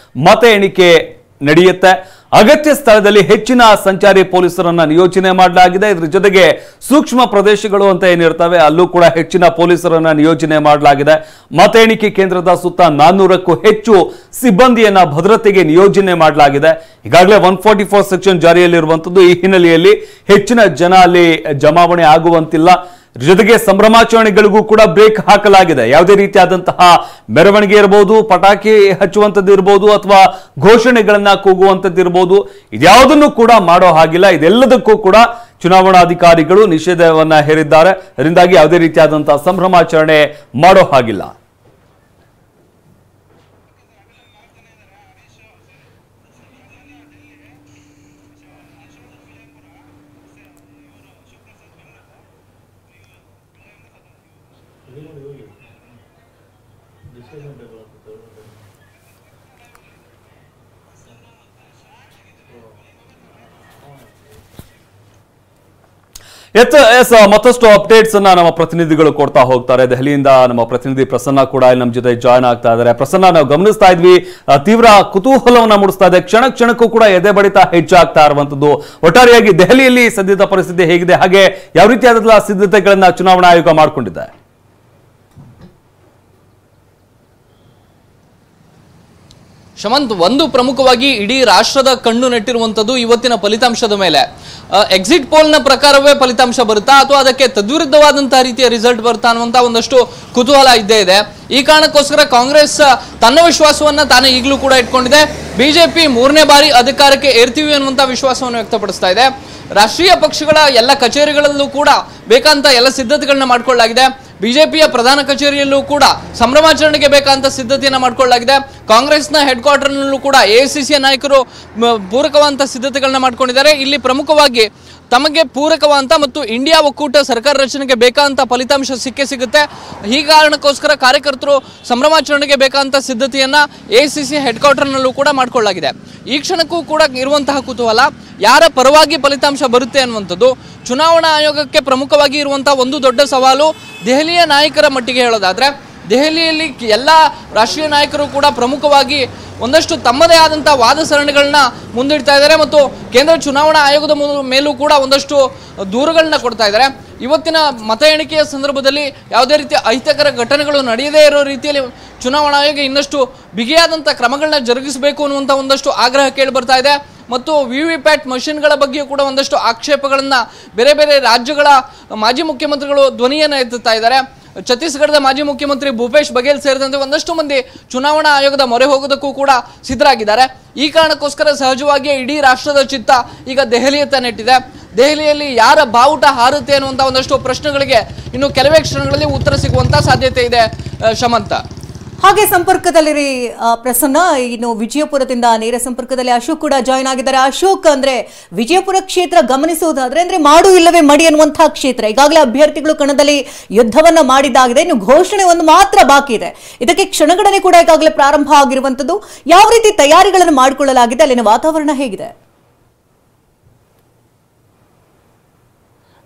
ಮತ ಎಣಿಕೆ ನಡೆಯುತ್ತೆ. ಅಗತ್ಯ ಸ್ಥಳದಲ್ಲಿ ಹೆಚ್ಚಿನ ಸಂಚಾರಿ ಪೊಲೀಸರನ್ನ ನಿಯೋಜನೆ ಮಾಡಲಾಗಿದೆ. ಇದರ ಜೊತೆಗೆ ಸೂಕ್ಷ್ಮ ಪ್ರದೇಶಗಳು ಅಂತ ಏನಿರ್ತವೆ ಅಲ್ಲೂ ಕೂಡ ಹೆಚ್ಚಿನ ಪೊಲೀಸರನ್ನ ನಿಯೋಜನೆ ಮಾಡಲಾಗಿದೆ. ಮತ ಎಣಿಕೆ ಕೇಂದ್ರದ ಸುತ್ತ 400ಕ್ಕೂ ಹೆಚ್ಚು ಸಿಬ್ಬಂದಿಯನ್ನ ಭದ್ರತೆಗೆ ನಿಯೋಜನೆ ಮಾಡಲಾಗಿದೆ. ಈಗಾಗಲೇ 144 ಸೆಕ್ಷನ್ ಜಾರಿಯಲ್ಲಿರುವಂತದ್ದು. ಈ ಹಿನ್ನೆಲೆಯಲ್ಲಿ ಹೆಚ್ಚಿನ ಜನ ಅಲ್ಲಿ ಜಮಾವಣೆ ಆಗುವಂತಿಲ್ಲ. ಜೊತೆಗೆ ಸಂಭ್ರಮಾಚರಣೆಗಳಿಗೂ ಕೂಡ ಬ್ರೇಕ್ ಹಾಕಲಾಗಿದೆ. ಯಾವುದೇ ರೀತಿಯಾದಂತಹ ಮೆರವಣಿಗೆ ಇರಬಹುದು, ಪಟಾಕಿ ಹಚ್ಚುವಂಥದ್ದು ಇರಬಹುದು, ಅಥವಾ ಘೋಷಣೆಗಳನ್ನ ಕೂಗುವಂಥದ್ದು ಇರಬಹುದು, ಇದ್ಯಾವುದನ್ನು ಕೂಡ ಮಾಡೋ ಹಾಗಿಲ್ಲ. ಇದೆಲ್ಲದಕ್ಕೂ ಕೂಡ ಚುನಾವಣಾಧಿಕಾರಿಗಳು ನಿಷೇಧವನ್ನ ಹೇರಿದ್ದಾರೆ. ಅದರಿಂದಾಗಿ ಯಾವುದೇ ರೀತಿಯಾದಂತಹ ಸಂಭ್ರಮಾಚರಣೆ ಮಾಡೋ ಹಾಗಿಲ್ಲ. ಮತ್ತಷ್ಟು ಅಪ್ಡೇಟ್ಸ್ ಅನ್ನ ನಮ್ಮ ಪ್ರತಿನಿಧಿಗಳು ಕೊಡ್ತಾ ಹೋಗ್ತಾರೆ. ದೆಹಲಿಯಿಂದ ನಮ್ಮ ಪ್ರತಿನಿಧಿ ಪ್ರಸನ್ನ ಕೂಡ ಇಲ್ಲಿ ನಮ್ಮ ಜೊತೆ ಜಾಯ್ನ್ ಆಗ್ತಾ ಇದ್ದಾರೆ. ಪ್ರಸನ್ನ, ನಾವು ಗಮನಿಸ್ತಾ ಇದ್ವಿ, ತೀವ್ರ ಕುತೂಹಲವನ್ನ ಮೂಡಿಸ್ತಾ ಇದೆ. ಕ್ಷಣ ಕ್ಷಣಕ್ಕೂ ಕೂಡ ಎದೆ ಬಡಿತ ಹೆಚ್ಚಾಗ್ತಾ ಇರುವಂತದ್ದು. ಒಟ್ಟಾರೆಯಾಗಿ ದೆಹಲಿಯಲ್ಲಿ ಸದ್ಯದ ಪರಿಸ್ಥಿತಿ ಹೇಗಿದೆ, ಹಾಗೆ ಯಾವ ರೀತಿಯಾದ ಸಿದ್ಧತೆಗಳನ್ನ ಚುನಾವಣಾ ಆಯೋಗ ಮಾಡಿಕೊಂಡಿದೆ?
ಶಮಂತ್, ಒಂದು ಪ್ರಮುಖವಾಗಿ ಇಡೀ ರಾಷ್ಟ್ರದ ಕಣ್ಣು ನೆಟ್ಟಿರುವಂತದ್ದು ಇವತ್ತಿನ ಫಲಿತಾಂಶದ ಮೇಲೆ. ಎಕ್ಸಿಟ್ ಪೋಲ್ ನ ಪ್ರಕಾರವೇ ಫಲಿತಾಂಶ ಬರುತ್ತಾ ಅಥವಾ ಅದಕ್ಕೆ ತದ್ವಿರುದ್ಧವಾದಂತಹ ರೀತಿಯ ರಿಸಲ್ಟ್ ಬರುತ್ತಾ ಅನ್ನುವಂತ ಒಂದಷ್ಟು ಕುತೂಹಲ ಇದ್ದೇ ಇದೆ. ಈ ಕಾರಣಕ್ಕೋಸ್ಕರ ಕಾಂಗ್ರೆಸ್ ತನ್ನ ವಿಶ್ವಾಸವನ್ನ ತಾನೇ ಈಗಲೂ ಕೂಡ ಇಟ್ಕೊಂಡಿದೆ. ಬಿಜೆಪಿ 3ನೇ ಬಾರಿ ಅಧಿಕಾರಕ್ಕೆ ಏರ್ತೀವಿ ಅನ್ನುವಂತ ವಿಶ್ವಾಸವನ್ನು ವ್ಯಕ್ತಪಡಿಸ್ತಾ ಇದೆ. ರಾಷ್ಟ್ರೀಯ ಪಕ್ಷಗಳ ಎಲ್ಲ ಕಚೇರಿಗಳಲ್ಲೂ ಕೂಡ ಬೇಕಂತ ಎಲ್ಲ ಸಿದ್ಧತೆಗಳನ್ನ ಮಾಡಿಕೊಳ್ಳಲಾಗಿದೆ. ಬಿಜೆಪಿಯ ಪ್ರಧಾನ ಕಚೇರಿಯಲ್ಲೂ ಕೂಡ ಸಂಭ್ರಮಾಚರಣೆಗೆ ಬೇಕಂತ ಸಿದ್ಧತೆಯನ್ನ ಮಾಡಿಕೊಳ್ಳಲಾಗಿದೆ. ಕಾಂಗ್ರೆಸ್ನ ಹೆಡ್ ಕ್ವಾರ್ಟರ್ನಲ್ಲೂ ಕೂಡ ಎಐಸಿಸಿಯ ನಾಯಕರು ಪೂರಕವಾದಂತಹ ಸಿದ್ಧತೆಗಳನ್ನ ಮಾಡ್ಕೊಂಡಿದ್ದಾರೆ. ಇಲ್ಲಿ ಪ್ರಮುಖವಾಗಿ ತಮಗೆ ಪೂರಕವಾದಂತ ಮತ್ತು ಇಂಡಿಯಾ ಒಕ್ಕೂಟ ಸರ್ಕಾರ ರಚನೆಗೆ ಬೇಕಾದಂತ ಫಲಿತಾಂಶ ಸಿಗುತ್ತೆ. ಈ ಕಾರಣಕ್ಕೋಸ್ಕರ ಕಾರ್ಯಕರ್ತರು ಸಂಭ್ರಮಾಚರಣೆಗೆ ಬೇಕಾದಂತ ಸಿದ್ಧತೆಯನ್ನ ಎಐಸಿಸಿ ಹೆಡ್ ಕ್ವಾರ್ಟರ್ನಲ್ಲೂ ಕೂಡ ಮಾಡಿಕೊಳ್ಳಲಾಗಿದೆ. ಈ ಕ್ಷಣಕ್ಕೂ ಕೂಡ ಇರುವಂತಹ ಕುತೂಹಲ ಯಾರ ಪರವಾಗಿ ಫಲಿತಾಂಶ ಬರುತ್ತೆ ಅನ್ನುವಂಥದ್ದು. ಚುನಾವಣಾ ಆಯೋಗಕ್ಕೆ ಪ್ರಮುಖವಾಗಿ ಇರುವಂತಹ ಒಂದು ದೊಡ್ಡ ಸವಾಲು ದೆಹಲಿಯ ನಾಯಕರ ಮಟ್ಟಿಗೆ ಹೇಳೋದಾದ್ರೆ, ದೆಹಲಿಯಲ್ಲಿ ಎಲ್ಲ ರಾಷ್ಟ್ರೀಯ ನಾಯಕರು ಕೂಡ ಪ್ರಮುಖವಾಗಿ ಒಂದಷ್ಟು ತಮ್ಮದೇ ಆದಂತಹ ವಾದ ಸರಣಿಗಳನ್ನ ಮುಂದಿಡ್ತಾ ಇದ್ದಾರೆ ಮತ್ತು ಕೇಂದ್ರ ಚುನಾವಣಾ ಆಯೋಗದ ಮೇಲೂ ಕೂಡ ಒಂದಷ್ಟು ದೂರುಗಳನ್ನ ಕೊಡ್ತಾ ಇದ್ದಾರೆ. ಇವತ್ತಿನ ಮತ ಎಣಿಕೆಯ ಸಂದರ್ಭದಲ್ಲಿ ಯಾವುದೇ ರೀತಿಯ ಅಹಿತಕರ ಘಟನೆಗಳು ನಡೆಯದೇ ಇರೋ ರೀತಿಯಲ್ಲಿ ಚುನಾವಣಾ ಆಯೋಗ ಇನ್ನಷ್ಟು ಬಿಗಿಯಾದಂಥ ಕ್ರಮಗಳನ್ನ ಜರುಗಿಸಬೇಕು ಅನ್ನುವಂಥ ಒಂದಷ್ಟು ಆಗ್ರಹ ಕೇಳಿ ಬರ್ತಾ ಇದೆ. ಮತ್ತು ವಿವಿಪ್ಯಾಟ್ ಮಷಿನ್ಗಳ ಬಗ್ಗೆ ಕೂಡ ಒಂದಷ್ಟು ಆಕ್ಷೇಪಗಳನ್ನ ಬೇರೆ ಬೇರೆ ರಾಜ್ಯಗಳ ಮಾಜಿ ಮುಖ್ಯಮಂತ್ರಿಗಳು ಧ್ವನಿಯನ್ನು ಎತ್ತುತ್ತಾ ಇದ್ದಾರೆ. ಛತ್ತೀಸ್ಗಢದ ಮಾಜಿ ಮುಖ್ಯಮಂತ್ರಿ ಭೂಪೇಶ್ ಬಘೇಲ್ ಸೇರಿದಂತೆ ಒಂದಷ್ಟು ಮಂದಿ ಚುನಾವಣಾ ಆಯೋಗದ ಮೊರೆ ಹೋಗೋದಕ್ಕೂ ಕೂಡ ಸಿದ್ಧರಾಗಿದ್ದಾರೆ. ಈ ಕಾರಣಕ್ಕೋಸ್ಕರ ಸಹಜವಾಗಿ ಇಡೀ ರಾಷ್ಟ್ರದ ಚಿತ್ತ ಈಗ ದೆಹಲಿಯತ್ತ ನೆಟ್ಟಿದೆ. ದೆಹಲಿಯಲ್ಲಿ ಯಾರ ಬಾವುಟ ಹಾರುತ್ತೆ ಅನ್ನುವಂಥ ಒಂದಷ್ಟು ಪ್ರಶ್ನೆಗಳಿಗೆ ಇನ್ನು ಕೆಲವೇ ಕ್ಷಣಗಳಲ್ಲಿ ಉತ್ತರ ಸಿಗುವಂತ ಸಾಧ್ಯತೆ ಇದೆ. ಶಮಂತ,
ಹಾಗೆ ಸಂಪರ್ಕದಲ್ಲಿ ಪ್ರಸನ್ನ, ಇನ್ನು ವಿಜಯಪುರದಿಂದ ನೇರ ಸಂಪರ್ಕದಲ್ಲಿ ಅಶೋಕ್ ಕೂಡ ಜಾಯ್ನ್ ಆಗಿದ್ದಾರೆ. ಅಶೋಕ್, ಅಂದ್ರೆ ವಿಜಯಪುರ ಕ್ಷೇತ್ರ ಗಮನಿಸುವುದಾದ್ರೆ ಅಂದ್ರೆ ಮಾಡು ಇಲ್ಲವೇ ಮಡಿ ಅನ್ನುವಂತಹ ಕ್ಷೇತ್ರ, ಈಗಾಗಲೇ ಅಭ್ಯರ್ಥಿಗಳು ಕಣದಲ್ಲಿ ಯುದ್ಧವನ್ನ ಮಾಡಿದ್ದಾಗಿದೆ. ಇನ್ನು ಘೋಷಣೆ ಒಂದು ಮಾತ್ರ ಬಾಕಿ ಇದೆ. ಇದಕ್ಕೆ ಕ್ಷಣಗಣನೆ ಕೂಡ ಈಗಾಗಲೇ ಪ್ರಾರಂಭ ಆಗಿರುವಂತದ್ದು. ಯಾವ ರೀತಿ ತಯಾರಿಗಳನ್ನು ಮಾಡಿಕೊಳ್ಳಲಾಗಿದೆ? ಅಲ್ಲಿನ ವಾತಾವರಣ ಹೇಗಿದೆ?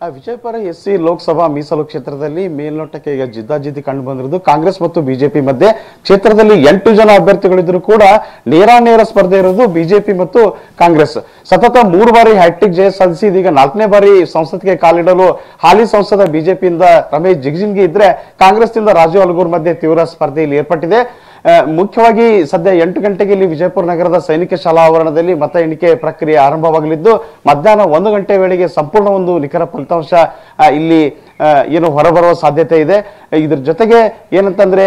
ವಿಜಯಪುರ ಎಸ್ಸಿ ಲೋಕಸಭಾ ಮೀಸಲು ಕ್ಷೇತ್ರದಲ್ಲಿ ಮೇಲ್ನೋಟಕ್ಕೆ ಈಗ ಜಿದ್ದಾಜಿದ್ದಿ ಕಂಡು ಬಂದಿರುವುದು ಕಾಂಗ್ರೆಸ್ ಮತ್ತು ಬಿಜೆಪಿ ಮಧ್ಯೆ. ಕ್ಷೇತ್ರದಲ್ಲಿ 8 ಜನ ಅಭ್ಯರ್ಥಿಗಳಿದ್ರು ಕೂಡ ನೇರ ಸ್ಪರ್ಧೆ ಇರೋದು ಬಿಜೆಪಿ ಮತ್ತು ಕಾಂಗ್ರೆಸ್. ಸತತ 3 ಬಾರಿ ಹ್ಯಾಟ್ರಿಕ್ ಜಯ ಸಾಧಿಸಿ ಇದೀಗ 4ನೇ ಬಾರಿ ಸಂಸತ್ಗೆ ಕಾಲಿಡಲು ಹಾಲಿ ಸಂಸದ ಬಿಜೆಪಿಯಿಂದ ರಮೇಶ್ ಜಿಗಜಿಣಗಿ ಇದ್ರೆ, ಕಾಂಗ್ರೆಸ್ನಿಂದ ರಾಜು ಅಲಗೂರ್ ಮಧ್ಯೆ ತೀವ್ರ ಸ್ಪರ್ಧೆ ಇಲ್ಲಿ ಏರ್ಪಟ್ಟಿದೆ. ಮುಖ್ಯವಾಗಿ ಸದ್ಯ 8 ಗಂಟೆಗೆ ಇಲ್ಲಿ ವಿಜಯಪುರ ನಗರದ ಸೈನಿಕ ಶಾಲಾ ಆವರಣದಲ್ಲಿ ಮತ ಎಣಿಕೆ ಪ್ರಕ್ರಿಯೆ ಆರಂಭವಾಗಲಿದ್ದು, ಮಧ್ಯಾಹ್ನ 1 ಗಂಟೆ ವೇಳೆಗೆ ಸಂಪೂರ್ಣ ಒಂದು ನಿಖರ ಫಲಿತಾಂಶ ಇಲ್ಲಿ ಏನು ಹೊರಬರುವ ಸಾಧ್ಯತೆ ಇದೆ. ಇದ್ರ ಜೊತೆಗೆ ಏನಂತಂದ್ರೆ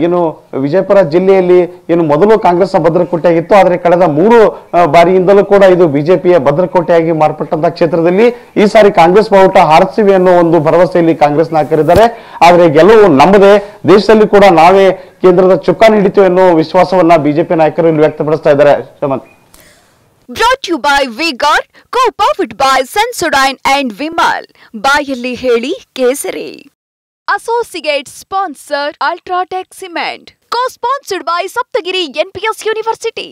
ಏನು ವಿಜಯಪುರ ಜಿಲ್ಲೆಯಲ್ಲಿ ಏನು ಮೊದಲು ಕಾಂಗ್ರೆಸ್ ಭದ್ರಕೋಟೆಯಾಗಿತ್ತು, ಆದರೆ ಕಳೆದ 3 ಬಾರಿಯಿಂದಲೂ ಕೂಡ ಇದು ಬಿಜೆಪಿಯ ಭದ್ರಕೋಟೆಯಾಗಿ ಮಾರ್ಪಟ್ಟಂತಹ ಕ್ಷೇತ್ರದಲ್ಲಿ ಈ ಸಾರಿ ಕಾಂಗ್ರೆಸ್ ಬಾವುಟ ಹಾರಿಸ್ತೀವಿ ಅನ್ನೋ ಒಂದು ಭರವಸೆಯಲ್ಲಿ ಕಾಂಗ್ರೆಸ್ ನಾಯಕರಿದ್ದಾರೆ. ಆದರೆ ಗೆಲುವು ನಮ್ಮದೇ, ದೇಶದಲ್ಲಿ ಕೂಡ ನಾವೇ ಕೇಂದ್ರದ ಚುಕ್ಕಾಣಿ ಹಿಡಿತೀವಿ ಅನ್ನೋ ವಿಶ್ವಾಸವನ್ನ ಬಿಜೆಪಿ ನಾಯಕರು ಇಲ್ಲಿ ವ್ಯಕ್ತಪಡಿಸ್ತಾ ಇದ್ದಾರೆ. Shamanth,
Brought to you by V-Guard, co-powered by Sensodyne and Vimal. ಬಾಯಲ್ಲಿ ಹೇಳಿ ಕೇಸರಿ. Associate sponsor Ultratech Cement. Co-sponsored by Saptagiri NPS University.